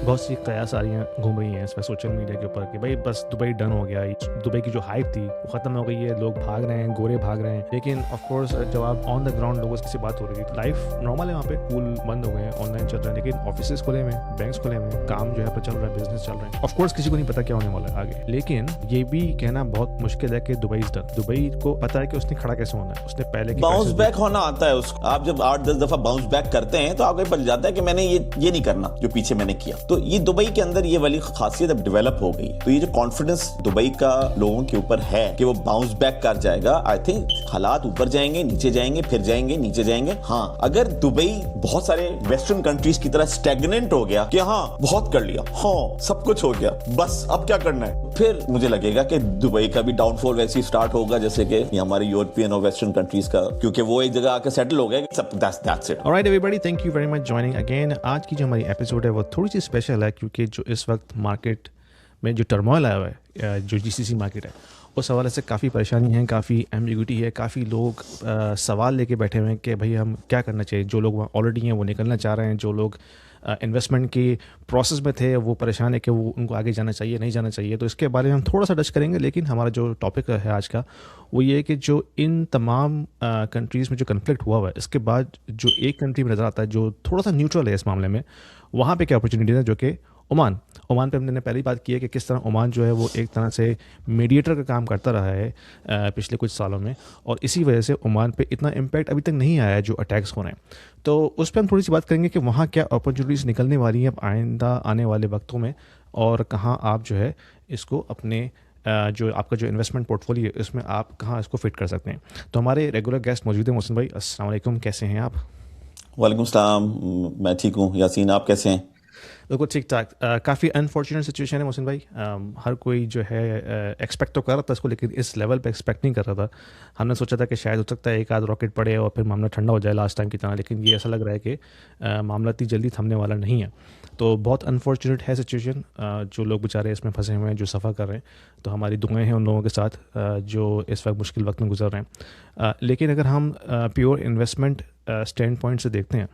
بہت سی قیاس آ رہی ہیں گھوم رہی ہیں اس پہ سوشل میڈیا کے اوپر کہ بھائی بس دبئی ڈن ہو گیا. دبئی کی جو ہائپ تھی وہ ختم ہو گئی ہے, لوگ بھاگ رہے ہیں, گورے بھاگ رہے ہیں. لیکن آف کورس جب آپ آن دا گراؤنڈ لوگوں سے بات ہو رہی تھی, لائف نارمل ہے وہاں پہ, اسکول بند ہو گئے ہیں, آن لائن چل رہا ہے, لیکن آفیسز کھلے ہوئے ہیں, بینکس کھلے ہوئے ہیں, کام جو ہے چل رہا ہے, بزنس چل رہا ہے. آف کورس کسی کو نہیں پتا کیا ہونے والا ہے آگے, لیکن یہ بھی کہنا بہت مشکل ہے کہ دبئی از ڈن. دبئی کو پتا ہے کہ اس نے کھڑا کیسے ہونا ہے. اس نے پہلے باؤنس بیک ہونا آتا ہے اس کو. آپ جب 8-10 دفعہ باؤنس بیک کرتے ہیں تو آپ کو پتا جاتا ہے کہ میں نے یہ نہیں کرنا جو پیچھے میں نے کیا. تو یہ دبئی کے اندر یہ والی خاصیت اب ڈیولپ ہو گئی. تو یہ جو کانفیڈنس دبئی کا لوگوں کے اوپر ہے کہ وہ باؤنس بیک کر جائے گا, آئی تھنک حالات اوپر جائیں گے, نیچے جائیں گے, پھر جائیں گے, نیچے جائیں گے. ہاں اگر دبئی بہت سارے ویسٹرن کنٹریز کی طرح اسٹیگننٹ ہو گیا کہ ہاں بہت کر لیا, ہاں سب کچھ ہو گیا, بس اب کیا کرنا ہے, پھر مجھے لگے گا کہ دبئی کا بھی ڈاؤن فال ویسے ہی اسٹارٹ ہوگا جیسے کہ ہمارے یورپین اور ویسٹرن کنٹریز کا, کیونکہ وہ ایک جگہ آ کے سیٹل ہو گئے. That's it. Alright everybody, thank you very much joining again. آج کی جو ہماری ایپیسوڈ ہے وہ تھوڑی سی اسپیشل ہے کیونکہ جو اس وقت مارکیٹ میں جو ٹرموائل آیا ہوا ہے, جو جی سی سی مارکیٹ ہے, اس حوالے سے کافی پریشانی ہے, کافی ایمبیگوٹی ہے, کافی لوگ سوال لے کے بیٹھے ہوئے ہیں کہ بھائی ہم کیا کرنا چاہیے. جو لوگ وہاں آلریڈی ہیں وہ نکلنا چاہ رہے ہیں, جو لوگ انویسٹمنٹ کی پروسیس میں تھے وہ پریشان ہے کہ وہ ان کو آگے جانا چاہیے نہیں جانا چاہیے. تو اس کے بارے میں ہم تھوڑا سا ٹچ کریں گے, لیکن ہمارا جو ٹاپک ہے آج کا وہ یہ ہے کہ جو ان تمام کنٹریز میں جو کنفلکٹ ہوا ہوا ہے, اس کے بعد جو ایک کنٹری میں نظر آتا ہے جو تھوڑا سا نیوٹرل ہے اس معاملے میں, وہاں پہ کیا اپرچونیٹیز ہیں, جو کہ عمان پہ ہم نے پہلی بات کی ہے کہ کس طرح عمان جو ہے وہ ایک طرح سے میڈیٹر کا کام کرتا رہا ہے پچھلے کچھ سالوں میں, اور اسی وجہ سے عمان پہ اتنا امپیکٹ ابھی تک نہیں آیا ہے جو اٹیکس ہو رہے ہیں. تو اس پہ ہم تھوڑی سی بات کریں گے کہ وہاں کیا اپرچونیٹیز نکلنے والی ہیں اب آئندہ آنے والے وقتوں میں, اور کہاں آپ جو ہے اس کو اپنے جو آپ کا جو انویسٹمنٹ پورٹ فولیو ہے اس میں آپ کہاں اس کو فٹ کر سکتے ہیں. تو ہمارے ریگولر گیسٹ موجود ہیں. محسن بھائی السلام علیکم, کیسے ہیں آپ؟ وعلیکم السلام, میں ٹھیک ہوں. یاسین آپ کیسے ہیں؟ بالکل ٹھیک ٹھاک. کافی انفارچونیٹ سچویشن ہے محسن بھائی. ہر کوئی جو ہے ایکسپیکٹ تو کر رہا تھا اس کو, لیکن اس لیول پہ ایکسپیکٹ نہیں کر رہا تھا. ہم نے سوچا تھا کہ شاید ہو سکتا ہے ایک آدھ راکٹ پڑے اور پھر معاملہ ٹھنڈا ہو جائے لاسٹ ٹائم کی طرح, لیکن یہ ایسا لگ رہا ہے کہ معاملہ اتنی جلدی تھمنے والا نہیں ہے. تو بہت انفارچونیٹ ہے سچویشن, جو لوگ بیچارے اس میں پھنسے ہوئے ہیں, جو سفر کر رہے ہیں. تو ہماری دعائیں ہیں ان لوگوں کے ساتھ جو اس وقت مشکل وقت میں گزر رہے ہیں. لیکن اگر ہم پیور انویسٹمنٹ اسٹینڈ پوائنٹ سے دیکھتے ہیں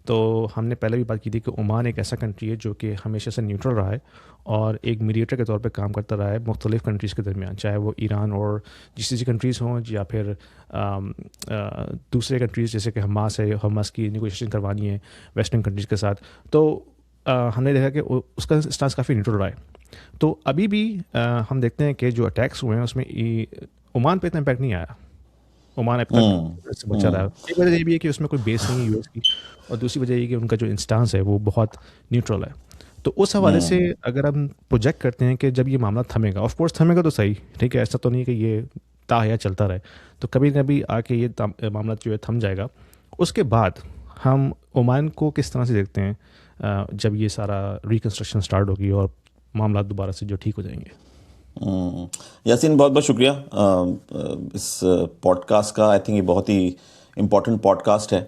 تو ہم نے پہلے بھی بات کی تھی کہ عمان ایک ایسا کنٹری ہے جو کہ ہمیشہ سے نیوٹرل رہا ہے اور ایک میڈیٹر کے طور پہ کام کرتا رہا ہے مختلف کنٹریز کے درمیان, چاہے وہ ایران اور جی سی سی کنٹریز ہوں یا پھر دوسرے کنٹریز جیسے کہ حماس ہے, حماس کی نیگوشیشن کروانی ہے ویسٹرن کنٹریز کے ساتھ. تو ہم نے دیکھا کہ اس کا اسٹانس کافی نیوٹرل رہا ہے. تو ابھی بھی ہم دیکھتے ہیں کہ جو اٹیکس ہوئے ہیں اس میں عمان پہ اتنا امپیکٹ نہیں آیا. عمان اب تک سے بچا رہا ہے. ایک وجہ یہ بھی ہے کہ اس میں کوئی بیس نہیں ہے یو ایس کی, اور دوسری وجہ یہ کہ ان کا جو انسٹانس ہے وہ بہت نیوٹرل ہے. تو اس حوالے سے اگر ہم پروجیکٹ کرتے ہیں کہ جب یہ معاملہ تھمے گا, آف کورس تھمے گا تو صحیح, ٹھیک ہے, ایسا تو نہیں کہ یہ تاحیات چلتا رہے, تو کبھی نہ کبھی آ کے یہ معاملہ جو ہے تھم جائے گا. اس کے بعد ہم عمان کو کس طرح سے دیکھتے ہیں جب یہ سارا ریکنسٹرکشن سٹارٹ ہوگی اور معاملات دوبارہ سے جو ٹھیک ہو جائیں گے. یاسین بہت بہت شکریہ اس پوڈ کاسٹ کا. آئی تھنک یہ بہت ہی امپورٹنٹ پوڈ کاسٹ ہے,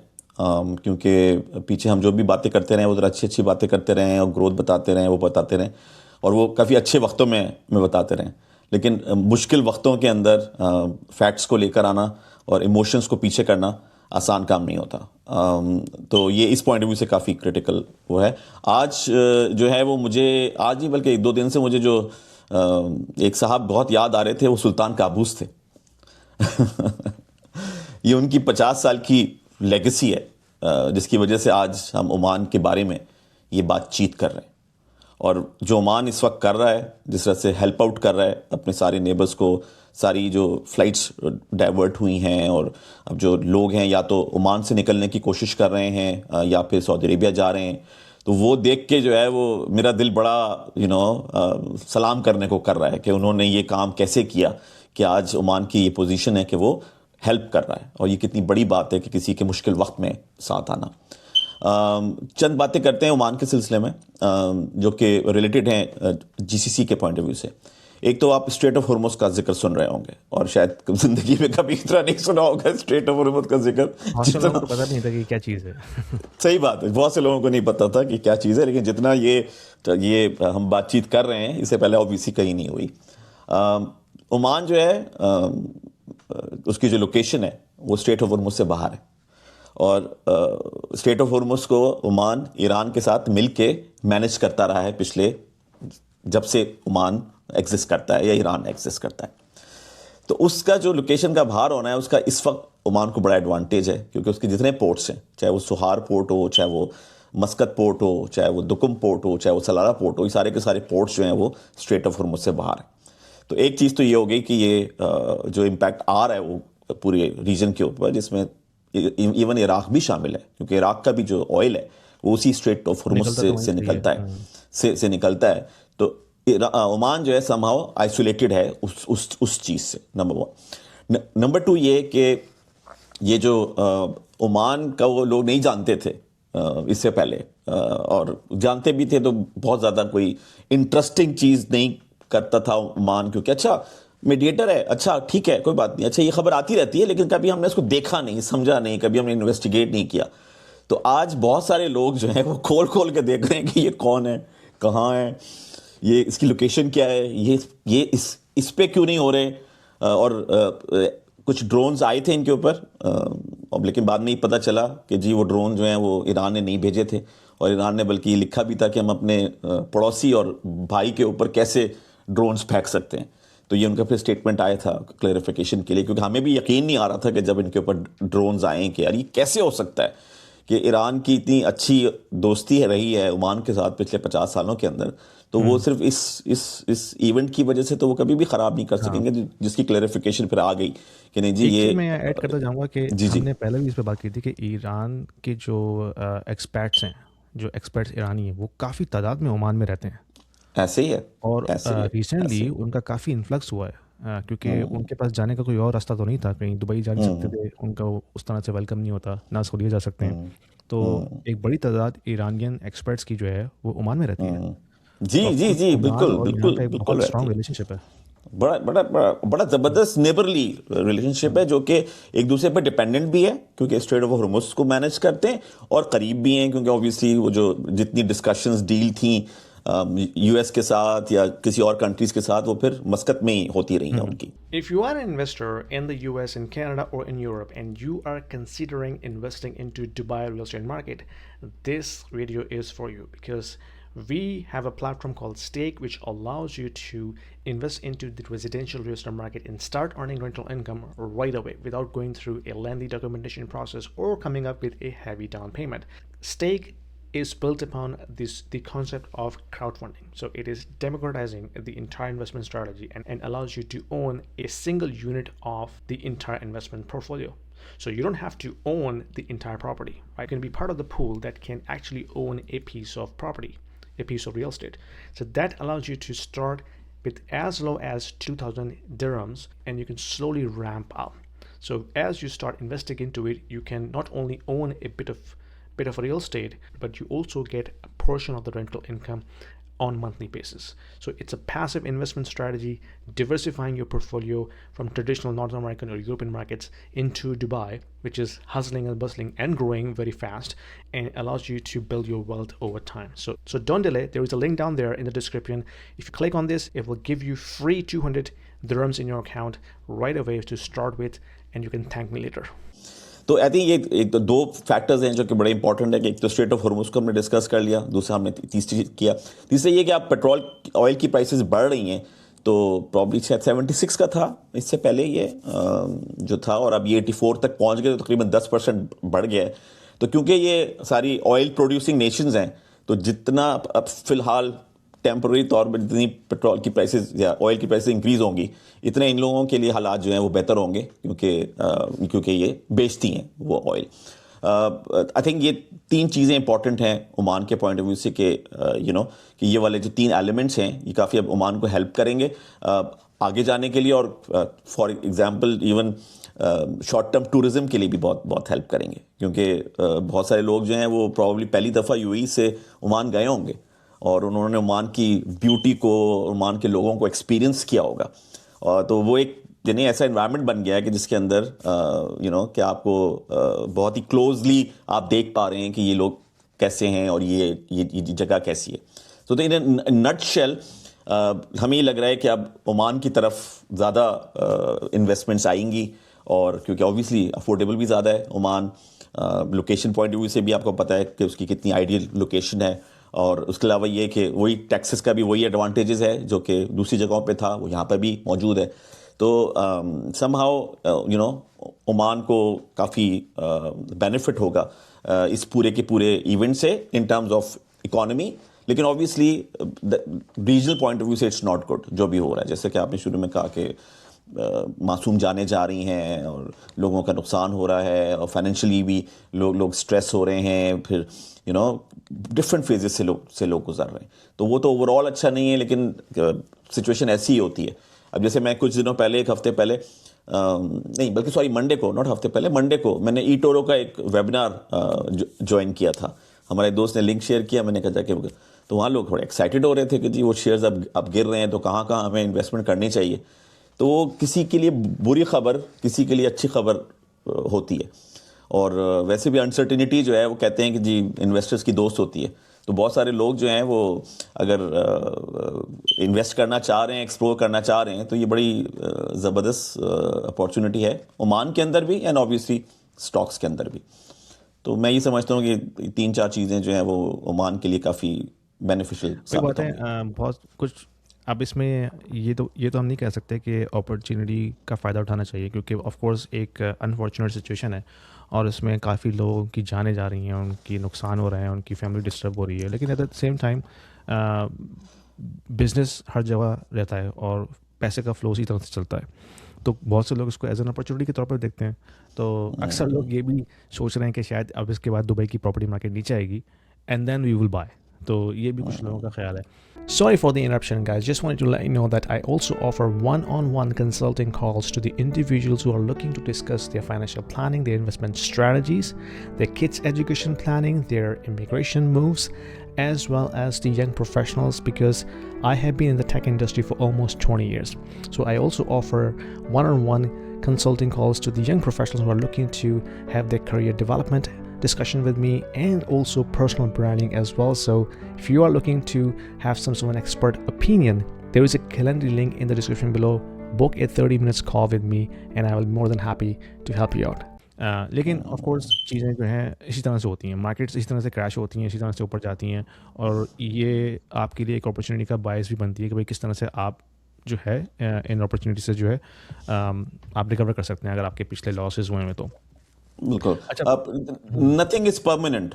کیونکہ پیچھے ہم جو بھی باتیں کرتے رہے ہیں ادھر اچھی باتیں کرتے رہے ہیں اور گروتھ بتاتے رہے ہیں, وہ بتاتے رہیں, اور وہ کافی اچھے وقتوں میں بتاتے رہیں. لیکن مشکل وقتوں کے اندر فیکٹس کو لے کر آنا اور ایموشنس کو پیچھے کرنا آسان کام نہیں ہوتا. تو یہ اس پوائنٹ آف ویو سے کافی کرٹیکل وہ ہے. آج جو ہے وہ مجھے آج نہیں بلکہ 1-2 دن سے مجھے جو ایک صاحب بہت یاد آ رہے تھے, وہ سلطان قابوس تھے. یہ ان کی 50 سال کی لیگیسی ہے, جس کی وجہ سے آج ہم عمان کے بارے میں یہ بات چیت کر رہے ہیں. اور جو عمان اس وقت کر رہا ہے, جس طرح سے ہیلپ آؤٹ کر رہا ہے اپنے سارے نیبرز کو, ساری جو فلائٹس ڈائیورٹ ہوئی ہیں, اور اب جو لوگ ہیں یا تو عمان سے نکلنے کی کوشش کر رہے ہیں یا پھر سعودی عربیہ جا رہے ہیں, تو وہ دیکھ کے جو ہے وہ میرا دل بڑا سلام کرنے کو کر رہا ہے کہ انہوں نے یہ کام کیسے کیا کہ آج عمان کی یہ پوزیشن ہے کہ وہ ہیلپ کر رہا ہے. اور یہ کتنی بڑی بات ہے کہ کسی کے مشکل وقت میں ساتھ آنا. چند باتیں کرتے ہیں عمان کے سلسلے میں جو کہ ریلیٹڈ ہیں جی سی سی کے پوائنٹ آف ویو سے. ایک تو آپ اسٹریٹ آف ہرمز کا ذکر سن رہے ہوں گے, اور شاید زندگی میں کبھی اس طرح نہیں سنا ہوگا اسٹریٹ آف ہرمز کا ذکر. پتہ نہیں تھا کہ کیا چیز ہے. صحیح بات ہے, بہت سے لوگوں کو نہیں پتا تھا کہ کیا چیز ہے, لیکن جتنا یہ ہم بات چیت کر رہے ہیں اس سے پہلے اوبیسی کہیں نہیں ہوئی. عمان جو ہے اس کی جو لوکیشن ہے وہ اسٹریٹ آف ہرمز سے باہر ہے, اور اسٹریٹ آف ہرمز کو عمان ایران کے ساتھ مل کے مینیج کرتا رہا ہے پچھلے جب سے عمان ایگزسٹ کرتا ہے یا ایران ایگزسٹ کرتا ہے. تو اس کا جو لوکیشن کا باہر ہونا ہے اس کا اس وقت عمان کو بڑا ایڈوانٹیج ہے, کیونکہ اس کے جتنے پورٹس ہیں, چاہے وہ سہار پورٹ ہو, چاہے وہ مسقط پورٹ ہو, چاہے وہ دکم پورٹ ہو, چاہے وہ سلالہ پورٹ ہو, یہ سارے کے سارے پورٹس جو ہیں وہ اسٹریٹ آف ہرمز سے باہر ہیں. تو ایک چیز تو یہ ہو گئی کہ یہ جو امپیکٹ آ رہا ہے وہ پورے ریجن کے اوپر, جس میں ایون عراق بھی شامل ہے, کیونکہ عراق کا بھی جو آئل ہے وہ اسی اسٹریٹ آف ہرمز سے نکلتا ہے. تو عمان جو ہے سم ہاؤ آئسولیٹڈ ہے اس چیز سے, نمبر 1. نمبر 2 یہ کہ یہ جو عمان کا وہ لوگ نہیں جانتے تھے اس سے پہلے, اور جانتے بھی تھے تو بہت زیادہ کوئی انٹرسٹنگ چیز نہیں کرتا تھا عمان, کیونکہ اچھا میڈیٹر ہے, اچھا ٹھیک ہے کوئی بات نہیں, اچھا یہ خبر آتی رہتی ہے, لیکن کبھی ہم نے اس کو دیکھا نہیں, سمجھا نہیں, کبھی ہم نے انویسٹیگیٹ نہیں کیا. تو آج بہت سارے لوگ جو ہیں وہ کھول کے دیکھ رہے ہیں کہ یہ کون ہے, کہاں ہے, یہ اس کی لوکیشن کیا ہے, یہ اس پہ کیوں نہیں ہو رہے. اور کچھ ڈرونز آئے تھے ان کے اوپر, لیکن بعد میں یہ پتہ چلا کہ جی وہ ڈرون جو ہیں وہ ایران نے نہیں بھیجے تھے, اور ایران نے بلکہ یہ لکھا بھی تھا کہ ہم اپنے پڑوسی اور بھائی کے اوپر کیسے ڈرونز پھینک سکتے ہیں. تو یہ ان کا پھر اسٹیٹمنٹ آیا تھا کلیریفیکیشن کے لیے, کیونکہ ہمیں بھی یقین نہیں آ رہا تھا کہ جب ان کے اوپر ڈرونز آئیں کہ یار یہ کیسے ہو سکتا ہے کہ ایران کی اتنی اچھی دوستی رہی ہے عمان کے ساتھ پچھلے 50 سالوں کے اندر, تو وہ صرف اس ایونٹ کی وجہ سے تو وہ کبھی بھی خراب نہیں کر سکیں گے, جس کی کلیریفیکیشن پھر آ گئی کہ نہیں جی یہ. میں ایڈ کرتا جاؤں گا کہ ہم نے پہلے بھی اس پہ بات کی تھی کہ ایران کے جو ایکسپیرٹس ہیں, جو ایکسپرٹس ایرانی ہیں, وہ کافی تعداد میں عمان میں رہتے ہیں. ایسے ہی ہے, اور ریسنٹلی ان کا کافی انفلکس ہوا ہے, کیونکہ ان کے پاس جانے کا کوئی اور راستہ تو نہیں تھا, کہیں دبئی جا نہیں سکتے تھے, ان کا اس طرح سے ویلکم نہیں ہوتا, نہ سعودیہ جا سکتے ہیں. تو ایک بڑی تعداد ایرانین ایکسپرٹس کی جو ہے وہ عمان میں رہتی ہے. جی بالکل بہت اسٹرانگ ریلیشن شپ ہے, بڑا زبردست نیبرلی ریلیشن شپ ہے, جو کہ ایک دوسرے پہ ڈپینڈنٹ بھی ہے, کیونکہ اسٹریٹ آف ہرمز کو مینیج کرتے ہیں, اور قریب بھی ہیں, کیونکہ اوبیسلی وہ جو جتنی ڈسکشنز ڈیل تھیں یو ایس کے ساتھ یا کسی اور کنٹریز کے ساتھ, وہ پھر مسقط میں ہی ہوتی رہی ہیں ان کی. If you are an investor in the US, in Canada or in Europe, and you are considering investing into Dubai real estate market, this video is for you, because we have a platform called Stake, which allows you to invest into the residential real estate market and start earning rental income right away without going through a lengthy documentation process or coming up with a heavy down payment. Stake is built upon the concept of crowdfunding. So it is democratizing the entire investment strategy and allows you to own a single unit of the entire investment portfolio. So you don't have to own the entire property, right? You can be part of the pool that can actually own a piece of property, a piece of real estate. So that allows you to start with as low as 2,000 dirhams, and you can slowly ramp up. So as you start investing into it, you can not only own a bit of real estate, but you also get a portion of the rental income on monthly basis. So it's a passive investment strategy, diversifying your portfolio from traditional North American or European markets into Dubai, which is hustling and bustling and growing very fast, and allows you to build your wealth over time. So don't delay. There is a link down there in the description. If you click on this, it will give you free 200 dirhams in your account right away to start with, and you can thank me later. تو I think یہ ایک تو 2 factors ہیں جو کہ بڑے important ہے, کہ ایک تو اسٹریٹ آف ہرمز کو ہم نے ڈسکس کر لیا, دوسرا ہم نے تیسری کیا, تیسرا یہ کہ آپ پیٹرول آئل کی پرائسز بڑھ رہی ہیں, تو پرابلی شاید 76 کا تھا اس سے پہلے یہ جو تھا, اور اب یہ 84 تک پہنچ گئے, تو تقریباً 10% بڑھ گیا ہے. تو کیونکہ یہ ساری آئل پروڈیوسنگ نیشنز ہیں, تو جتنا اب فی الحال ٹیمپرری طور پر جتنی پیٹرول کی پرائسز یا آئل کی پرائسز انکریز ہوں گی, اتنے ان لوگوں کے لیے حالات جو ہیں وہ بہتر ہوں گے, کیونکہ یہ بیچتی ہیں وہ آئل. آئی تھنک یہ 3 چیزیں امپورٹنٹ ہیں عمان کے پوائنٹ آف ویو سے, کہ کہ یہ والے جو 3 ایلیمنٹس ہیں یہ کافی اب عمان کو ہیلپ کریں گے آگے جانے کے لیے, اور for example even short term tourism کے لیے بھی بہت بہت ہیلپ کریں گے, کیونکہ بہت سارے لوگ جو ہیں وہ پرابلی پہلی دفعہ یو اے ای سے عمان گئے ہوں گے, اور انہوں نے عمان کی بیوٹی کو, عمان کے لوگوں کو ایکسپیرینس کیا ہوگا, اور تو وہ ایک یعنی ایسا انوائرمنٹ بن گیا ہے کہ جس کے اندر کہ آپ کو بہت ہی کلوزلی آپ دیکھ پا رہے ہیں کہ یہ لوگ کیسے ہیں اور یہ جگہ کیسی ہے. تو ان نٹ شیل ہمیں یہ لگ رہا ہے کہ اب عمان کی طرف زیادہ انویسٹمنٹس آئیں گی, اور کیونکہ اوبیسلی افورڈیبل بھی زیادہ ہے Oman, location point of view سے بھی آپ کو پتہ ہے کہ اس کی کتنی آئیڈیل لوکیشن ہے, اور اس کے علاوہ یہ کہ وہی ٹیکسز کا بھی وہی ایڈوانٹیجز ہے جو کہ دوسری جگہوں پہ تھا, وہ یہاں پہ بھی موجود ہے. تو سم ہاؤ عمان کو کافی بینیفٹ ہوگا اس پورے کے پورے ایونٹ سے ان ٹرمز آف اکانومی. لیکن obviously regional point of view سے اٹس ناٹ گڈ جو بھی ہو رہا ہے. جیسے کہ آپ نے شروع میں کہا کہ معصوم جانیں جا رہی ہیں اور لوگوں کا نقصان ہو رہا ہے, اور فائنینشلی بھی لوگ سٹریس ہو رہے ہیں, پھر ڈفرینٹ فیزز سے لوگ گزر رہے ہیں. تو وہ تو اوور آل اچھا نہیں ہے, لیکن سچویشن ایسی ہی ہوتی ہے. اب جیسے میں کچھ دنوں پہلے, ایک ہفتے پہلے نہیں بلکہ سوری منڈے کو, ناٹ ہفتے پہلے, منڈے کو میں نے ای ٹورو کا ایک ویبینار جوائن کیا تھا. ہمارے دوست نے لنک شیئر کیا, میں نے کہا کہ تو وہاں لوگ تھوڑے ایکسائٹیڈ ہو رہے تھے کہ جی وہ شیئرز اب گر رہے ہیں, تو کہاں کہاں ہمیں انویسٹمنٹ کرنی چاہیے. تو وہ کسی کے لیے بری خبر, کسی کے لیے اچھی خبر ہوتی ہے. اور ویسے بھی انسرٹینٹی جو ہے وہ کہتے ہیں کہ جی انویسٹرز کی دوست ہوتی ہے. تو بہت سارے لوگ جو ہیں وہ اگر انویسٹ کرنا چاہ رہے ہیں, ایکسپلور کرنا چاہ رہے ہیں, تو یہ بڑی زبردست اپارچونٹی ہے عمان کے اندر بھی اینڈ آبویسلی اسٹاکس کے اندر بھی. تو میں یہ سمجھتا ہوں کہ 3-4 چیزیں جو ہیں وہ عمان کے لیے کافی بینیفیشل ثابت ہوں گی. بہت کچھ اب اس میں یہ تو ہم نہیں کہہ سکتے کہ اپرچونیٹی کا فائدہ اٹھانا چاہیے, کیونکہ آف کورس ایک انفارچونیٹ سچویشن ہے اور اس میں کافی لوگوں کی جانیں جا رہی ہیں, ان کی نقصان ہو رہے ہیں, ان کی فیملی ڈسٹرب ہو رہی ہے. لیکن at the same time business ہر جگہ رہتا ہے اور پیسے کا فلو اسی طرح سے چلتا ہے. تو بہت سے لوگ اس کو ایز این اپرچونیٹی کے طور پر دیکھتے ہیں. تو اکثر لوگ یہ بھی سوچ رہے ہیں کہ شاید اب اس کے بعد دبئی کی پراپرٹی مارکیٹ نیچے آئے گی and then we will buy. تو یہ بھی کچھ لوگوں کا خیال ہے. Sorry for the interruption, guys. Just wanted to let you know that I also offer one-on-one consulting calls to the individuals who are looking to discuss their financial planning, their investment strategies, their kids' education planning, their immigration moves, as well as the young professionals, because I have been in the tech industry for almost 20 years. So I also offer one-on-one consulting calls to the young professionals who are looking to have their career development discussion with me, and also personal branding as well. So if you are looking to have some sort of an expert opinion, there is a calendar link in the description below. Book a 30 minutes call with me and I will be more than happy to help you out. لیکن of course چیزیں جو ہیں اسی طرح سے ہوتی ہیں, markets اسی طرح سے کریش ہوتی ہیں, اسی طرح سے اوپر جاتی ہیں, اور یہ آپ کے لیے ایک اپرچونیٹی کا باعث بھی بنتی ہے کہ بھائی کس طرح سے آپ جو ہے ان اپرچونیٹی سے جو ہے آپ ریکور کر سکتے ہیں اگر آپ کے پچھلے لاسز ہوئے ہیں تو. بالکل. نتھنگ از پرماننٹ,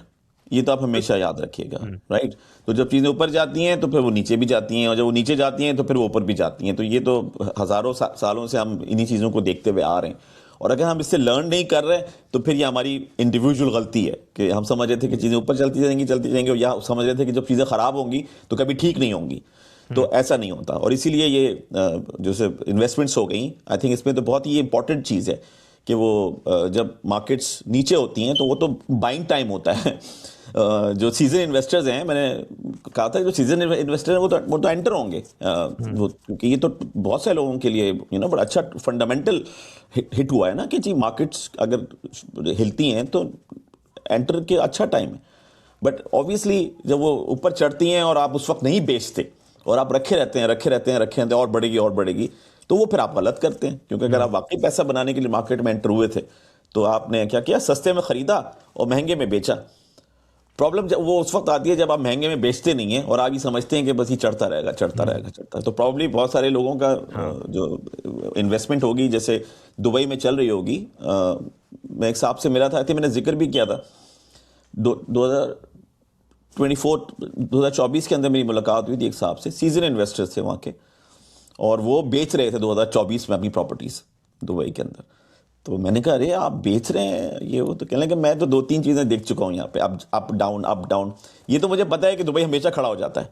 یہ تو آپ ہمیشہ یاد رکھیے گا, رائٹ. تو جب چیزیں اوپر جاتی ہیں تو پھر وہ نیچے بھی جاتی ہیں, اور جب وہ نیچے جاتی ہیں تو پھر وہ اوپر بھی جاتی ہیں. تو یہ تو ہزاروں سالوں سے ہم انہی چیزوں کو دیکھتے ہوئے آ رہے ہیں, اور اگر ہم اس سے لرن نہیں کر رہے تو پھر یہ ہماری انڈیویجول غلطی ہے کہ ہم سمجھ رہے تھے کہ چیزیں اوپر چلتی جائیں گی, اور یا سمجھ رہے تھے کہ جب چیزیں خراب ہوں گی تو کبھی ٹھیک نہیں ہوں گی. تو ایسا نہیں ہوتا, اور اسی لیے یہ جیسے انویسٹمنٹس ہو گئیں, آئی تھنک اس میں تو بہت ہی امپورٹنٹ چیز ہے کہ وہ جب مارکیٹس نیچے ہوتی ہیں تو وہ تو بائنگ ٹائم ہوتا ہے. جو سیزن انویسٹرز ہیں, میں نے کہا تھا جو سیزن انویسٹر ہیں وہ تو انٹر ہوں گے, کیونکہ یہ تو بہت سے لوگوں کے لیے بڑا اچھا فنڈامنٹل ہٹ ہوا ہے نا کہ جی مارکیٹس اگر ہلتی ہیں تو انٹر کے اچھا ٹائم ہے. بٹ اوبیسلی جب وہ اوپر چڑھتی ہیں اور آپ اس وقت نہیں بیچتے اور آپ رکھے رہتے ہیں اور بڑھے گی تو وہ پھر آپ غلط کرتے ہیں, کیونکہ اگر آپ واقعی پیسہ بنانے کے لیے مارکیٹ میں انٹر ہوئے تھے تو آپ نے کیا سستے میں خریدا اور مہنگے میں بیچا. پرابلم جب وہ اس وقت آتی ہے جب آپ مہنگے میں بیچتے نہیں ہیں اور آپ یہ سمجھتے ہیں کہ بس یہ چڑھتا رہے گا. تو پرابلی بہت سارے لوگوں کا جو انویسٹمنٹ ہوگی جیسے دبئی میں چل رہی ہوگی, میں ایک صاحب سے ملا تھا, میں نے ذکر بھی کیا تھا 2024 کے اندر میری ملاقات ہوئی تھی ایک صاحب سے, سیزن انویسٹر تھے وہاں کے, اور وہ بیچ رہے تھے 2024 میں اپنی پراپرٹیز دبئی کے اندر. تو میں نے کہا ارے آپ بیچ رہے ہیں یہ وہ, تو کہنے لگے میں تو 2-3 چیزیں دیکھ چکا ہوں یہاں پہ, اپ ڈاؤن. یہ تو مجھے پتا ہے کہ دبئی ہمیشہ کھڑا ہو جاتا ہے,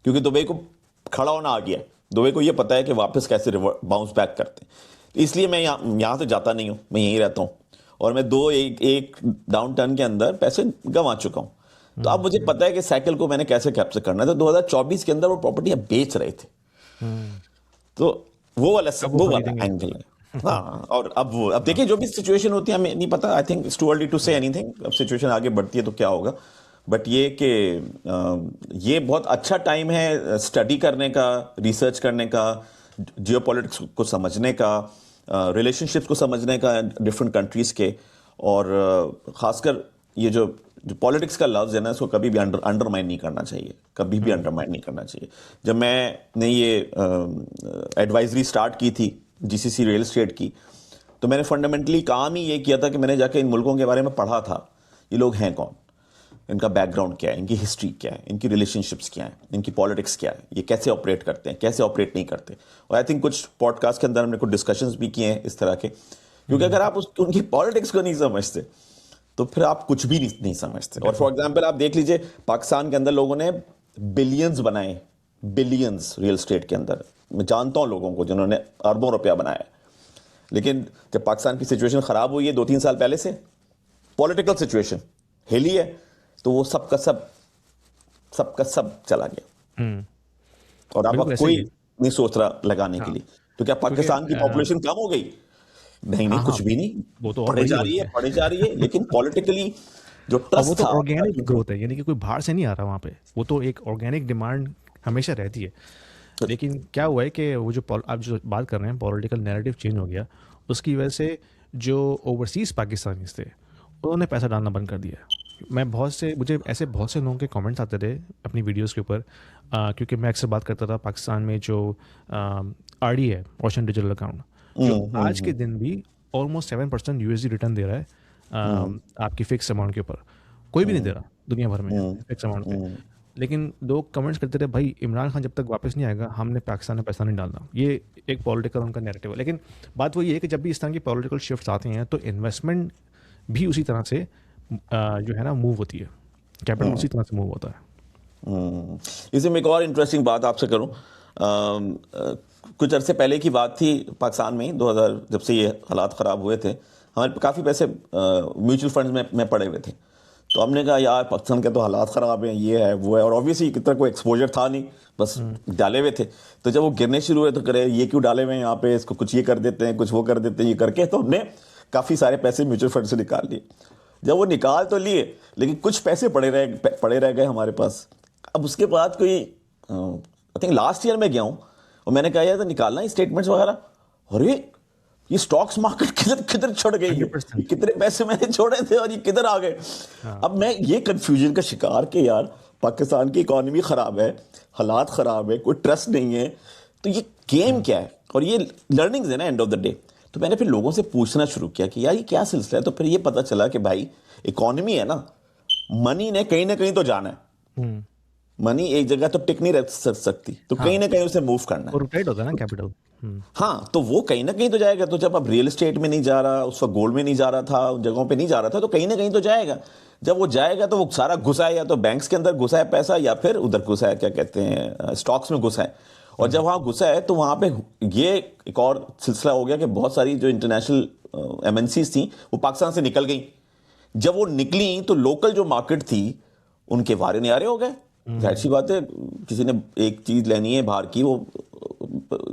کیونکہ دبئی کو کھڑا ہونا آ گیا ہے. دبئی کو یہ پتا ہے کہ واپس کیسے باؤنس بیک کرتے ہیں. اس لیے میں یہاں سے جاتا نہیں ہوں, میں یہیں رہتا ہوں, اور میں ایک ڈاؤن ٹرن کے اندر پیسے گنوا چکا ہوں. تو اب مجھے پتا ہے کہ سائیکل کو میں نے کیسے کیپچر کرنا ہے. تو 2024 کے اندر وہ پراپرٹیاں بیچ رہے تھے, تو وہ والا اینگل ہے. ہاں, اور اب دیکھیں جو بھی سچویشن ہوتی ہے ہمیں نہیں پتا, I think it's too early to say اینی تھنگ. اب سچویشن آگے بڑھتی ہے تو کیا ہوگا, بٹ یہ کہ یہ بہت اچھا ٹائم ہے اسٹڈی کرنے کا, ریسرچ کرنے کا, جیو پولیٹکس کو سمجھنے کا, ریلیشن شپس کو سمجھنے کا ڈفرینٹ کنٹریز کے, اور خاص کر یہ جو پالیٹکس کا لفظ ہے نا، اس کو کبھی بھی انڈرمائن نہیں کرنا چاہیے، کبھی بھی انڈرمائن نہیں کرنا چاہیے. جب میں نے یہ ایڈوائزری سٹارٹ کی تھی جی سی سی ریئل اسٹیٹ کی، تو میں نے فنڈامنٹلی کام ہی یہ کیا تھا کہ میں نے جا کے ان ملکوں کے بارے میں پڑھا تھا، یہ لوگ ہیں کون، ان کا بیک گراؤنڈ کیا ہے، ان کی ہسٹری کیا ہے، ان کی ریلیشن شپس کیا ہیں، ان کی پالیٹکس کیا ہے، یہ کیسے آپریٹ کرتے ہیں، کیسے آپریٹ نہیں کرتے. اور آئی تھنک کچھ پوڈ کاسٹ کے اندر ہم نے کچھ ڈسکشنز بھی کیے ہیں اس طرح کے، کیونکہ اگر آپ ان کی پالیٹکس کو نہیں سمجھتے تو پھر آپ کچھ بھی نہیں سمجھتے. اور فار ایگزامپل آپ دیکھ لیجئے پاکستان کے اندر لوگوں نے بلینز بنائے، بلینز ریئل اسٹیٹ کے اندر. میں جانتا ہوں لوگوں کو جنہوں نے اربوں روپیہ بنایا، لیکن جب پاکستان کی سچویشن خراب ہوئی ہے 2-3 سال پہلے سے، پولیٹیکل سچویشن ہلی ہے، تو وہ سب کا سب چلا گیا. اور اب کوئی نہیں سوچ رہا لگانے کے لیے. تو کیا پاکستان کی پاپولیشن کم ہو گئی؟ نہیں، کچھ بھی نہیں، وہ تو پڑھے جا رہی ہے لیکن پولیٹیکلی جو ٹرسٹ وہ تو تھا، آرگینک گروتھ ہے، یعنی کہ کوئی باہر سے نہیں آ رہا وہاں پہ، وہ تو ایک آرگینک ڈیمانڈ ہمیشہ رہتی ہے. لیکن کیا ہوا ہے کہ وہ جو آپ جو بات کر رہے ہیں پولیٹیکل نیریٹو چینج ہو گیا، اس کی وجہ سے جو اوورسیز پاکستانیز تھے انہوں نے پیسہ ڈالنا بند کر دیا. مجھے ایسے بہت سے لوگوں کے کامنٹس آتے تھے اپنی ویڈیوز کے اوپر، کیونکہ میں اکثر بات کرتا تھا پاکستان میں جو آر ڈی ہے، اوشن ڈیجیٹل اکاؤنٹ، جو آج کے دن بھی آلموسٹ 7% USD ریٹرن دے رہا ہے آپ کی فکس اماؤنٹ کے اوپر. کوئی بھی نہیں دے رہا دنیا بھر میں فکس اماؤنٹ پہ. لیکن لوگ کمنٹس کرتے رہے بھائی عمران خان جب تک واپس نہیں آئے گا ہم نے پاکستان میں پیسہ نہیں ڈالنا. یہ ایک پولیٹیکل ان کا نیریٹو ہے. لیکن بات وہ یہ ہے کہ جب بھی اس طرح کی پولیٹیکل شفٹس آتے ہیں تو انویسٹمنٹ بھی اسی طرح سے جو ہے نا موو ہوتی ہے، کیپٹل اسی طرح سے موو ہوتا ہے. اسے میں ایک اور انٹرسٹنگ بات آپ سے کروں. کچھ عرصے پہلے کی بات تھی پاکستان میں، 2000 جب سے یہ حالات خراب ہوئے تھے، ہمارے پہ کافی پیسے میوچل فنڈز میں پڑے ہوئے تھے. تو ہم نے کہا یار پاکستان کے تو حالات خراب ہیں، یہ ہے وہ ہے، اور آبویسلی کتنا کوئی ایکسپوجر تھا نہیں، بس ڈالے ہوئے تھے. تو جب وہ گرنے شروع ہوئے تو کرے یہ کیوں ڈالے ہوئے ہیں یہاں پہ، اس کو کچھ یہ کر دیتے ہیں، کچھ وہ کر دیتے ہیں، یہ کر کے تو ہم نے کافی سارے پیسے میوچل فنڈ سے نکال لیے. جب وہ نکال تو لیے لیکن کچھ پیسے پڑے رہ گئے ہمارے پاس. اب اس کے بعد کوئی آئی تھنک لاسٹ ایئر میں گیا ہوں اور میں نے کہا یار تو نکالنا ہے اسٹیٹمنٹس وغیرہ، ارے یہ سٹاکس مارکیٹ کدھر چھڑ گئی ہے، یہ کتنے پیسے میں نے چھوڑے تھے اور یہ کدھر آ گئے. اب میں یہ کنفیوژن کا شکار کہ یار پاکستان کی اکانومی خراب ہے، حالات خراب ہے، کوئی ٹرسٹ نہیں ہے، تو یہ گیم کیا ہے؟ اور یہ لرننگز ہے نا اینڈ آف دا ڈے. تو میں نے پھر لوگوں سے پوچھنا شروع کیا کہ یار یہ کیا سلسلہ ہے. تو پھر یہ پتہ چلا کہ بھائی اکانومی ہے نا، منی نے کہیں نہ کہیں تو جانا ہے. منی ایک جگہ تو ٹک نہیں رہ سکتی، تو کہیں نہ کہیں اسے موو کرنا ہے. روٹیٹ ہوتا ہے نا کیپٹل. ہاں تو وہ کہیں نہ کہیں تو جائے گا. تو جب اب ریئل اسٹیٹ میں نہیں جا رہا، اس وقت گولڈ میں نہیں جا رہا تھا، ان جگہوں پہ نہیں جا رہا تھا، تو کہیں نہ کہیں تو جائے گا. جب وہ جائے گا تو وہ سارا گھسا ہے، یا تو بینکس کے اندر گھسا ہے پیسہ، یا پھر ادھر گھسا ہے، کیا کہتے ہیں، اسٹاکس میں گھسا ہے. اور جب وہاں گھسا ہے تو وہاں پہ یہ ایک اور سلسلہ ہو گیا کہ بہت ساری جو انٹرنیشنل MNCs تھیں وہ پاکستان سے نکل گئیں. جب وہ نکلیں تو لوکل جو مارکیٹ تھی ان کے وارے نیارے ہو گئے. ظاہر سی بات ہے، کسی نے ایک چیز لینی ہے باہر کی، وہ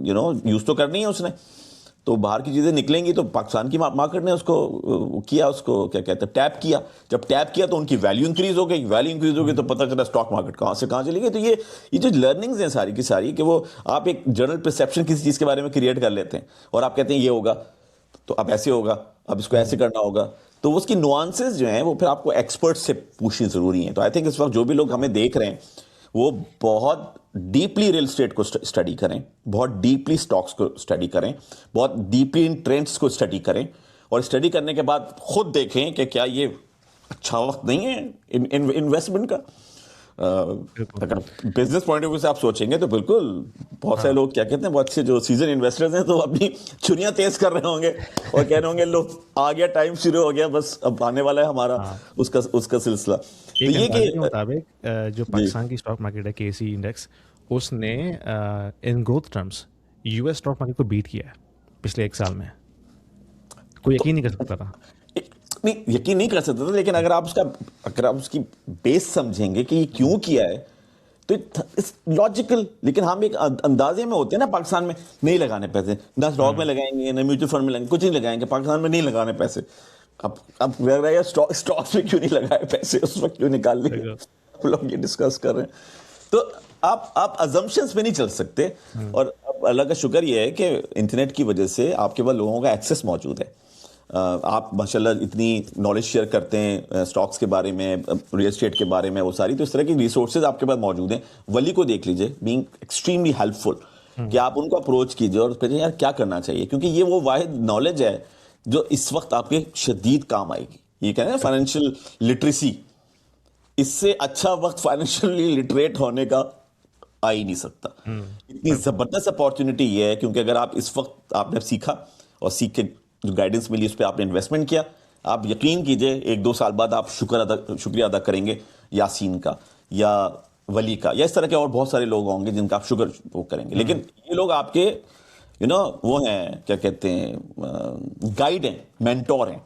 یوز تو کرنی ہے اس نے، تو باہر کی چیزیں نکلیں گی تو پاکستان کی مارکیٹ نے اس کو کیا، اس کو کیا کہتے ہیں، ٹیپ کیا. جب ٹیپ کیا تو ان کی ویلیو انکریز ہو گئی، ویلیو انکریز ہو گئی تو پتہ چلا اسٹاک مارکیٹ کہاں سے کہاں چلی گئی. تو یہ جو لرننگز ہیں ساری کی ساری، کہ وہ آپ ایک جنرل پرسیپشن کسی چیز کے بارے میں کریٹ کر لیتے ہیں اور آپ کہتے ہیں یہ ہوگا تو اب ایسے ہوگا، اب اس کو ایسے کرنا ہوگا. تو اس کی نوانسز جو ہیں وہ پھر آپ کو ایکسپرٹ سے پوچھنی ضروری ہیں. تو آئی تھنک اس وقت جو بھی لوگ ہمیں دیکھ رہے ہیں وہ بہت ڈیپلی ریل اسٹیٹ کو اسٹڈی کریں، بہت ڈیپلی اسٹاکس کو اسٹڈی کریں، بہت ڈیپلی ان ٹرینڈس کو اسٹڈی کریں، اور اسٹڈی کرنے کے بعد خود دیکھیں کہ کیا یہ اچھا وقت نہیں ہے انویسٹمنٹ کا. اگر بزنس پوائنٹ آف ویو سے آپ سوچیں گے تو بالکل بہت سارے لوگ کیا کہتے ہیں، بہت سے جو سیزن انویسٹرز ہیں تو اپنی چھریاں تیز کر رہے ہوں گے اور کہہ رہے ہوں گے لو آ گیا، ٹائم شروع ہو گیا، بس اب آنے والا ہے ہمارا اس کا سلسلہ. ایک اندازے کے مطابق جو پاکستان کی اسٹاک مارکیٹ ہے KSE انڈیکس، اس نے in growth terms US stock market کو بیٹ کیا ہے پچھلے 1 سال میں. کوئی یقین نہیں کر سکتا تھا. نہیں یقین نہیں کر سکتا تھا، لیکن اگر آپ اس کی بیس سمجھیں گے کہ یہ کیوں کیا ہے تو اٹس لاجیکل. لیکن ہم ایک اندازے میں ہوتے ہیں نا پاکستان میں، نہیں لگانے پیسے، نہ اسٹاک میں لگائیں گے نہ میوچل فنڈ میں لگائیں گے، کچھ نہیں لگائیں گے، پاکستان میں نہیں لگانے پیسے. اب لگ رہا ہے اسٹاکس میں کیوں نہیں لگائے پیسے، اس وقت کیوں نکال لیے، لوگ یہ ڈسکس کر رہے ہیں. تو آپ ازمپشنز پہ نہیں چل سکتے. اور اب اللہ کا شکر یہ ہے کہ انٹرنیٹ کی وجہ سے آپ کے پاس لوگوں کا ایکسیس موجود ہے. آپ ماشاءاللہ اتنی نالج شیئر کرتے ہیں اسٹاکس کے بارے میں, ریئل اسٹیٹ کے بارے میں, وہ ساری, تو اس طرح کی ریسورسز آپ کے پاس موجود ہیں. ولی کو دیکھ لیجئے, بینگ ایکسٹریملی ہیلپ فل, کہ آپ ان کو اپروچ کیجئے اور کہیے یار کیا کرنا چاہیے, کیونکہ یہ وہ واحد نالج ہے جو اس وقت آپ کے شدید کام آئے گی. یہ کہتے ہیں فائنینشیل لٹریسی, اس سے اچھا وقت فائنینشیلی لٹریٹ ہونے کا آ ہی نہیں سکتا. اتنی زبردست اپارچونٹی یہ ہے, کیونکہ اگر آپ اس وقت آپ نے سیکھا اور سیکھ کے جو گائیڈنس ملی اس پہ آپ نے انویسٹمنٹ کیا, آپ یقین کیجئے 1-2 سال بعد آپ شکریہ ادا کریں گے یاسین کا یا ولی کا, یا اس طرح کے اور بہت سارے لوگ ہوں گے جن کا آپ شکر وہ کریں گے. لیکن یہ لوگ آپ کے وہ ہیں, کیا کہتے ہیں, گائیڈ ہیں, مینٹور ہیں.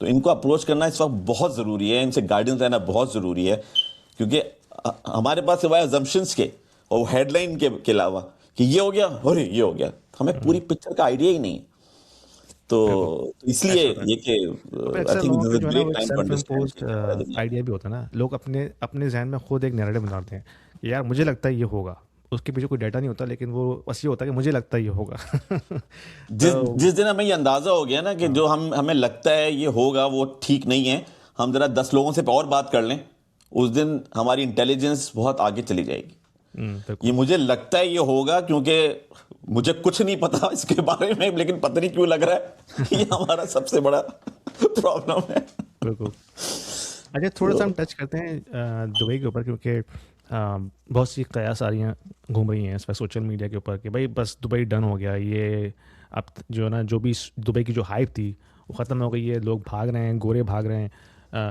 تو ان کو اپروچ کرنا اس وقت بہت ضروری ہے, ان سے گائیڈنس لینا بہت ضروری ہے, کیونکہ ہمارے پاس سوائے assumptions کے اور ہیڈ لائن کے علاوہ کہ یہ ہو گیا اور یہ ہو گیا, ہمیں پوری پکچر کا آئیڈیا ہی نہیں ہے. تو اس لیے یہ کہ آئیڈیا بھی ہوتا ہے نا, لوگ اپنے ذہن میں خود ایک نیریٹو بناتے ہیں کہ یار مجھے لگتا ہے یہ ہوگا, اس کے پیچھے کوئی ڈیٹا نہیں ہوتا, لیکن وہ بس یہ ہوتا ہے کہ مجھے لگتا ہے یہ ہوگا. جس دن ہمیں یہ اندازہ ہو گیا نا کہ جو ہمیں لگتا ہے یہ ہوگا وہ ٹھیک نہیں ہے, ہم ذرا 10 لوگوں سے اور بات کر لیں, اس دن ہماری انٹیلیجنس بہت آگے چلی جائے گی. یہ مجھے لگتا ہے یہ ہوگا کیونکہ مجھے کچھ نہیں پتا اس کے بارے میں, لیکن پتہ نہیں کیوں لگ رہا ہے, یہ ہمارا سب سے بڑا پرابلم ہے. بالکل. اچھا تھوڑا سا ہم ٹچ کرتے ہیں دبئی کے اوپر, کیونکہ بہت سی قیاس آ رہی ہیں, گھوم رہی ہیں اس وقت سوشل میڈیا کے اوپر کہ بھائی بس دبئی ڈن ہو گیا, یہ اب جو ہے نا جو بھی دبئی کی جو ہائپ تھی وہ ختم ہو گئی ہے, لوگ بھاگ رہے ہیں, گورے بھاگ رہے ہیں.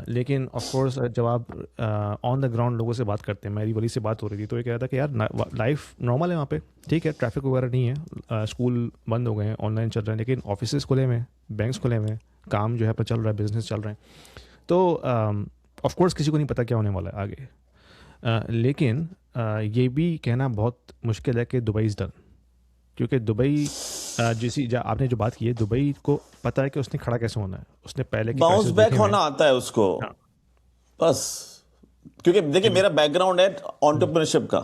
لیکن آف کورس جب آپ آن دا گراؤنڈ لوگوں سے بات کرتے ہیں, میری ولی سے بات ہو رہی تھی تو یہ کہہ رہا تھا کہ یار لائف نارمل ہے وہاں پہ, ٹھیک ہے ٹریفک وغیرہ نہیں ہے, اسکول بند ہو گئے ہیں, آن لائن چل رہے ہیں, لیکن آفیسز کھلے ہوئے ہیں, بینکس کھلے ہوئے ہیں, کام جو ہے پر چل رہا ہے, بزنس چل رہے ہیں. تو آف کورس کسی کو نہیں پتا کیا ہونے والا ہے آگے, لیکن یہ بھی کہنا بہت مشکل ہے کہ دبئی از ڈن, کیونکہ دبئی آپ نے جو بات کی ہے, دبئی کو پتا ہے کہ اس نے کھڑا کیسے ہونا ہے, اس نے پہلے باؤنس بیک ہونا آتا ہے اس کو بس, کیونکہ دیکھیں میرا بیک گراؤنڈ ہے انٹرپرینورشپ کا.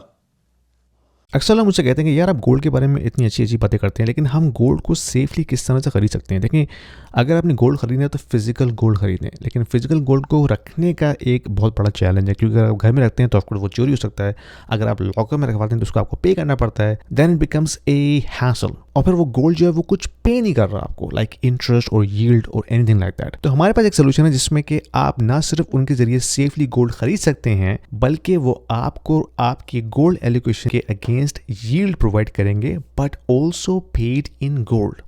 اکثر لوگ مجھ سے کہتے ہیں کہ یار آپ گولڈ کے بارے میں اتنی اچھی اچھی باتیں کرتے ہیں, لیکن ہم گولڈ کو سیفلی کس طرح سے خرید سکتے ہیں. دیکھیں اگر آپ نے گولڈ خریدنا ہے تو فزیکل گولڈ خریدیں, لیکن فزیکل گولڈ کو رکھنے کا ایک بہت بڑا چیلنج ہے, کیونکہ اگر آپ گھر میں رکھتے ہیں تو آپ کو وہ چوری ہو سکتا ہے, اگر آپ لاکر میں رکھواتے ہیں تو اس کو آپ کو پے کرنا پڑتا ہے, then it becomes a hassle, اور پھر وہ گولڈ جو ہے وہ کچھ پے نہیں کر رہا آپ کو, لائک انٹرسٹ اور ییلڈ اور اینی تھنگ لائک دیٹ. تو ہمارے پاس ایک سولوشن ہے جس میں کہ آپ نہ صرف ان کے ذریعے سیفلی گولڈ خرید سکتے ہیں, بلکہ وہ آپ کو آپ کی گولڈ ایلوکیشن کے اگینسٹ ییلڈ پرووائڈ کریں گے, but also paid in gold.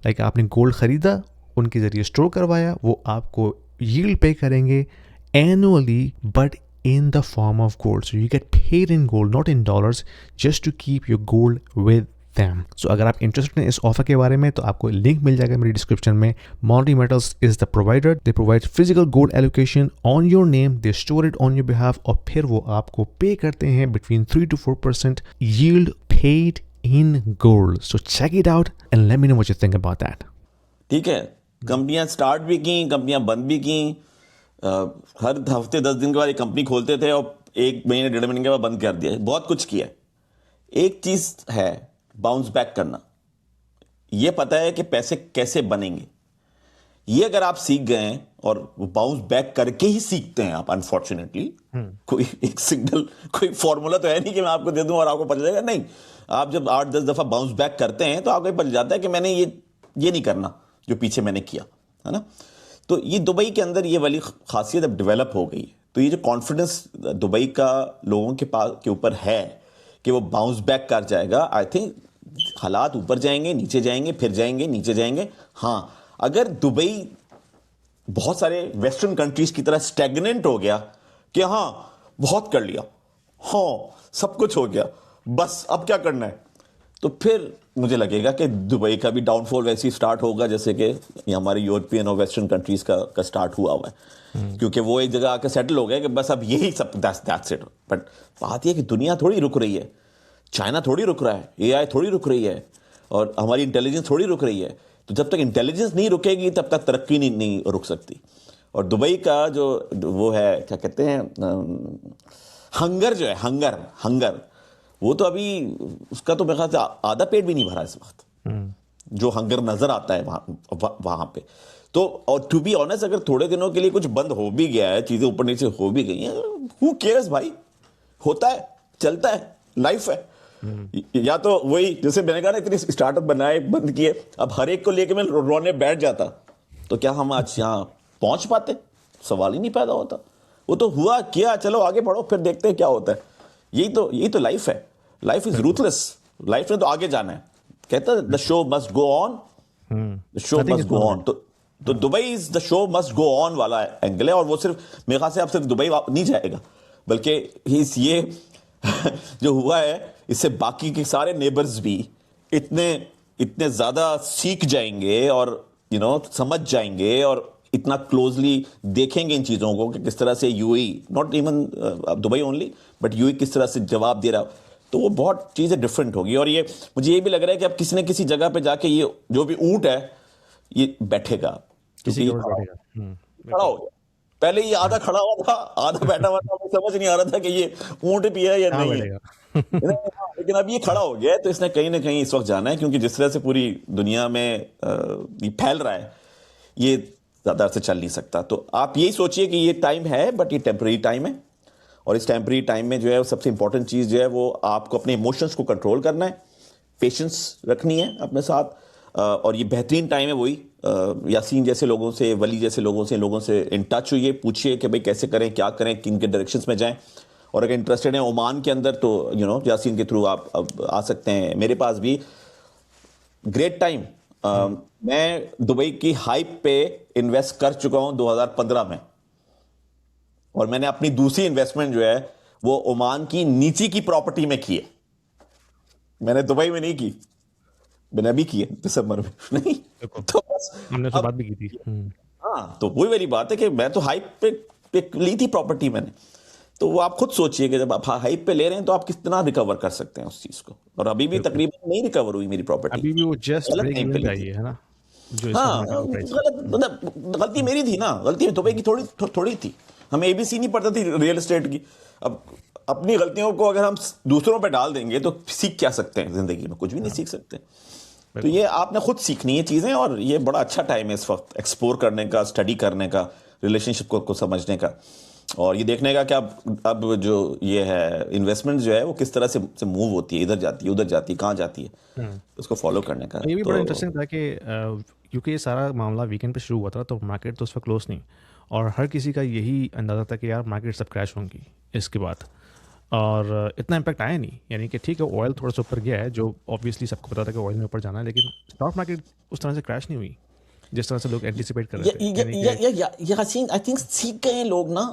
Like آپ نے گولڈ خریدا, ان کے ذریعے اسٹور کروایا, وہ آپ کو ییلڈ پے کریں گے annually, but in the form of gold. So you get paid in gold, not in dollars, just to keep your gold with them. So اگر آپ انٹرسٹڈ ہیں اس آفر کے بارے میں تو آپ کو لنک مل جائے گا میری ڈسکرپشن میں. Monty Metals is the provider. They provide physical gold allocation on your name. They store it on your behalf, اور پھر وہ آپ کو پے کرتے ہیں between 3 to 4% yield paid in gold. So check it out and let me know what you think about that. ٹھیک ہے, کمپنیاں سٹارٹ بھی کی, کمپنیاں بند بھی کی, ہر ہفتے 10 دن کے بعد ایک کمپنی کھولتے تھے اور 1 مہینے 1.5 مہینے کے بعد بند کر دیا, بہت کچھ کیا. ایک چیز ہے باؤنس بیک کرنا, یہ پتہ ہے کہ پیسے کیسے بنیں گے. یہ اگر آپ سیکھ گئے ہیں, اور باؤنس بیک کر کے ہی سیکھتے ہیں آپ, انفارچونیٹلی کوئی ایک سگنل کوئی فارمولا تو ہے نہیں کہ میں آپ کو دے دوں اور آپ کو پتہ چلے گا, نہیں. آپ جب 8-10 دفعہ باؤنس بیک کرتے ہیں تو آپ کو پتہ جاتا ہے کہ میں نے یہ نہیں کرنا جو پیچھے میں نے کیا ہے نا. تو یہ دبئی کے اندر یہ والی خاصیت اب ڈیولپ ہو گئی. تو یہ جو کانفیڈنس دبئی کا لوگوں کے اوپر ہے کہ وہ باؤنس بیک کر جائے گا, آئی تھنک حالات اوپر جائیں گے, نیچے جائیں گے, پھر جائیں گے, نیچے جائیں گے. ہاں اگر دبئی بہت سارے ویسٹرن کنٹریز کی طرح اسٹیگننٹ ہو گیا کہ ہاں بہت کر لیا, ہاں سب کچھ ہو گیا, بس اب کیا کرنا ہے, تو پھر مجھے لگے گا کہ دبئی کا بھی ڈاؤن فال ویسے ہی اسٹارٹ ہوگا جیسے کہ ہمارے یورپین اور ویسٹرن کنٹریز کا اسٹارٹ ہوا ہوا ہے, کیونکہ وہ ایک جگہ آ کے سیٹل ہو گئے کہ بس اب یہی سب دیٹس اٹ. بٹ بات یہ کہ دنیا تھوڑی رک رہی ہے, چائنا تھوڑی رک رہا ہے, اے آئی تھوڑی رک رہی ہے, اور ہماری انٹیلیجنس تھوڑی رک رہی ہے. تو جب تک انٹیلیجنس نہیں رکے گی تب تک ترقی نہیں رک سکتی. اور دبئی کا جو وہ ہے کیا کہتے ہیں ہنگر, جو ہے ہنگر وہ تو ابھی اس کا تو میرے خیال سے آدھا پیٹ بھی نہیں بھرا اس وقت, جو ہنگر نظر آتا ہے وہاں پہ. تو اور ٹو بی آنیسٹ اگر تھوڑے دنوں کے لیے کچھ بند ہو بھی گیا ہے, چیزیں اوپر نیچے ہو بھی گئی ہیں, ہو کیئرز بھائی, ہوتا ہے, چلتا ہے, لائف ہے. یا تو وہی جیسے میں نے کہا نا, اتنے اسٹارٹ اپ بنائے, بند کیے, اب ہر ایک کو لے کے میں رونے بیٹھ جاتا تو کیا ہم آج یہاں پہنچ پاتے؟ سوال ہی نہیں پیدا ہوتا. وہ تو ہوا کیا, چلو آگے بڑھو, پھر دیکھتے ہیں کیا ہوتا ہے. یہی تو لائف ہے. Life is روتھلیس. لائف میں تو آگے جانا ہے. کہتا ہے the show must go on, the show must go on. تو Dubai is the show must go آن والا اینگل ہے, اور وہ صرف میرے خیال سے اب صرف دبئی نہیں جائے گا, بلکہ یہ جو ہوا ہے اس سے باقی کے سارے نیبرز بھی اتنے زیادہ سیکھ جائیں گے اور سمجھ جائیں گے, اور اتنا کلوزلی دیکھیں گے ان چیزوں کو کہ کس طرح سے U A, not even Dubai only, but U A کس طرح سے جواب دے رہا, تو وہ بہت چیزیں ڈفرینٹ ہوگی. اور یہ مجھے یہ بھی لگ رہا ہے کہ اب کسی نہ کسی جگہ پہ جا کے یہ جو بھی اونٹ ہے یہ بیٹھے گا, کھڑا ہو گیا. پہلے یہ آدھا کھڑا ہوا تھا, آدھا بیٹھا ہوا تھا, سمجھ نہیں آ رہا تھا کہ یہ اونٹ بھی ہے یا نہیں ہے, لیکن اب یہ کھڑا ہو گیا ہے. تو اس نے کہیں نہ کہیں اس وقت جانا ہے, کیونکہ جس طرح سے پوری دنیا میں یہ پھیل رہا ہے, یہ زیادہ سے چل نہیں سکتا. تو آپ یہی سوچئے کہ یہ ٹائم ہے, بٹ یہ ٹیمپرری ٹائم ہے, اور اس ٹیمپرری ٹائم میں جو ہے سب سے امپورٹنٹ چیز جو ہے وہ آپ کو اپنے ایموشنس کو کنٹرول کرنا ہے, پیشنس رکھنی ہے اپنے ساتھ, اور یہ بہترین ٹائم ہے. وہی یاسین جیسے لوگوں سے, ولی جیسے لوگوں سے ان ٹچ ہوئیے, پوچھئے کہ بھئی کیسے کریں, کیا کریں, کن کے ڈائریکشنز میں جائیں. اور اگر انٹرسٹڈ ہیں عمان کے اندر تو یاسین کے تھرو آپ اب آ سکتے ہیں. میرے پاس بھی گریٹ ٹائم, میں دبئی کی ہائپ پہ انویسٹ کر چکا ہوں 2015 میں, اور میں نے اپنی دوسری انویسٹمنٹ جو ہے وہ عمان کی نیچی کی پراپرٹی میں کی ہے. میں نے دبئی میں نہیں کی, میں نے ابھی کی ہے دسمبر میں. نہیں تو ہم نے تو بات بھی کی تھی. ہاں, تو وہی والی بات ہے کہ میں تو ہائپ پہ لی تھی پراپرٹی میں نے. تو وہ آپ خود سوچئے کہ جب آپ ہائپ پہ لے رہے ہیں تو آپ کتنا ریکور کر سکتے ہیں اس چیز کو, اور ابھی بھی تقریباً نہیں ریکور ہوئی میری پراپرٹی. ابھی بھی وہ جسٹ بریک ایون پہ ہی ہے نا, جو اس ہاں, غلطی میری تھی نا, غلطی دبئی کی تھوڑی تھی. ہمیں اے بی سی نہیں پڑتا تھی ریئل اسٹیٹ کی. اب اپنی غلطیوں کو اگر ہم دوسروں پہ ڈال دیں گے تو سیکھ کیا سکتے ہیں زندگی میں؟ کچھ بھی نہیں سیکھ سکتے. تو یہ آپ نے خود سیکھنی ہے چیزیں, اور یہ بڑا اچھا ٹائم ہے اس وقت ایکسپلور کرنے کا, اسٹڈی کرنے کا, ریلیشن شپ کو سمجھنے کا, اور یہ دیکھنے کا کہ اب جو یہ ہے انویسٹمنٹ جو ہے وہ کس طرح سے موو ہوتی ہے, ادھر جاتی ہے, ادھر جاتی ہے, کہاں جاتی ہے, اس کو فالو کرنے کا. یہ بھی بڑا انٹرسٹنگ تھا کہ کیونکہ یہ سارا معاملہ ویکینڈ پہ شروع ہوا تھا, تو مارکیٹ تو اس وقت کلوز نہیں, اور ہر کسی کا یہی اندازہ تھا کہ یار مارکیٹ سب کریش ہوں گی اس کے بعد, اور اتنا امپیکٹ آیا نہیں. یعنی کہ ٹھیک ہے آئل تھوڑا سا اوپر گیا ہے, جو آبویسلی سب کو پتا تھا کہ آئل میں اوپر جانا ہے, لیکن اسٹاک مارکیٹ اس طرح سے کریش نہیں ہوئی جس طرح سے لوگ اینٹیسپیٹ کر رہے تھے. یاسین آئی تھنک سیکھ گئے ہیں لوگ نا,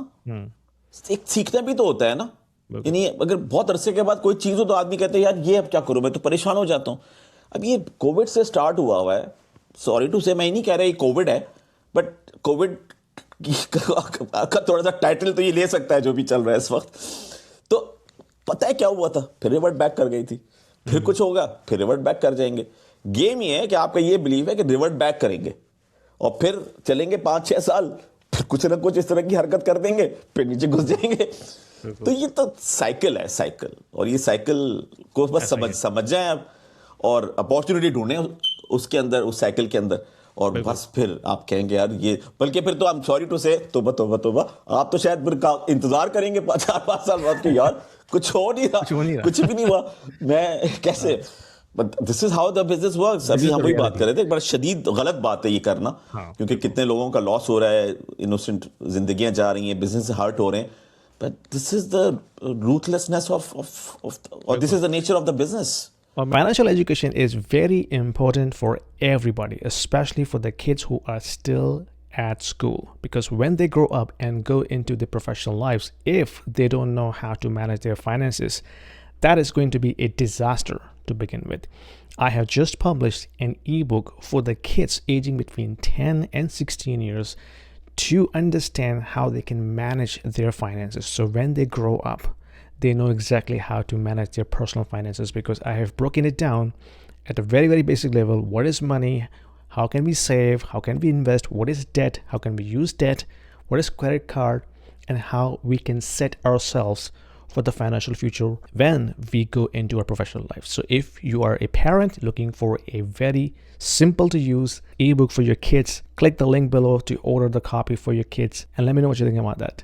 ایک سیکھنا بھی تو ہوتا ہے نا. یعنی اگر بہت عرصے کے بعد کوئی چیز ہو تو آدمی کہتے ہیں یار یہ اب کیا کروں, میں تو پریشان ہو جاتا ہوں. اب یہ کووڈ سے سٹارٹ ہوا ہے, سوری ٹو سے, میں ہی نہیں کہہ رہا یہ کووڈ ہے, بٹ کووڈ کا تھوڑا سا ٹائٹل تو یہ لے سکتا ہے جو بھی چل رہا ہے اس وقت. تو پتہ ہے کیا ہوا تھا, پھر ریورٹ بیک کر گئی تھی, پھر کچھ ہوگا, پھر ریورٹ بیک کر جائیں گے. گیم یہ ہے کہ آپ کا یہ بلیو ہے کہ ریورٹ بیک کریں گے, اور پھر چلیں گے 5-6 سال, پھر کچھ نہ کچھ اس طرح کی حرکت کر دیں گے, پھر نیچے گھس جائیں گے. تو یہ تو سائیکل ہے, سائیکل, اور یہ سائیکل کو بس سمجھ جائیں آپ, اور اپارچونیٹی ڈھونڈیں اس کے اندر, اس سائیکل کے اندر, اور بس پھر آپ کہیں گے یار یہ, بلکہ پھر تو I'm sorry to say توبہ توبہ توبہ, آپ تو شاید پھر انتظار کریں گے 4-5 سال بعد کہ یار کچھ ہو نہیں رہا, کچھ بھی نہیں ہوا, میں کیسے. But this is how the business works. ابھی ہم وہی بات کر رہے تھے, بڑا شدید غلط بات ہے یہ کرنا, کیونکہ کتنے لوگوں کا لاس ہو رہا ہے, انوسنٹ زندگیاں جا رہی ہیں, بزنس ہرٹ ہو رہے ہیں. But this is the ruthlessness or this is the nature of the business. Financial education is very important for everybody, especially for the kids who are still at school, because when they grow up and go into the professional lives, if they don't know how to manage their finances, that is going to be a disaster to begin with. I have just published an ebook for the kids aging between 10 and 16 years to understand how they can manage their finances. So when they grow up, they know exactly how to manage their personal finances, because I have broken it down at a very, very basic level. What is money? How can we save? How can we invest? What is debt? How can we use debt? What is credit card? And how we can set ourselves for the financial future when we go into our professional life. So if you are a parent looking for a very simple to use ebook for your kids, click the link below to order the copy for your kids and let me know what you think about that.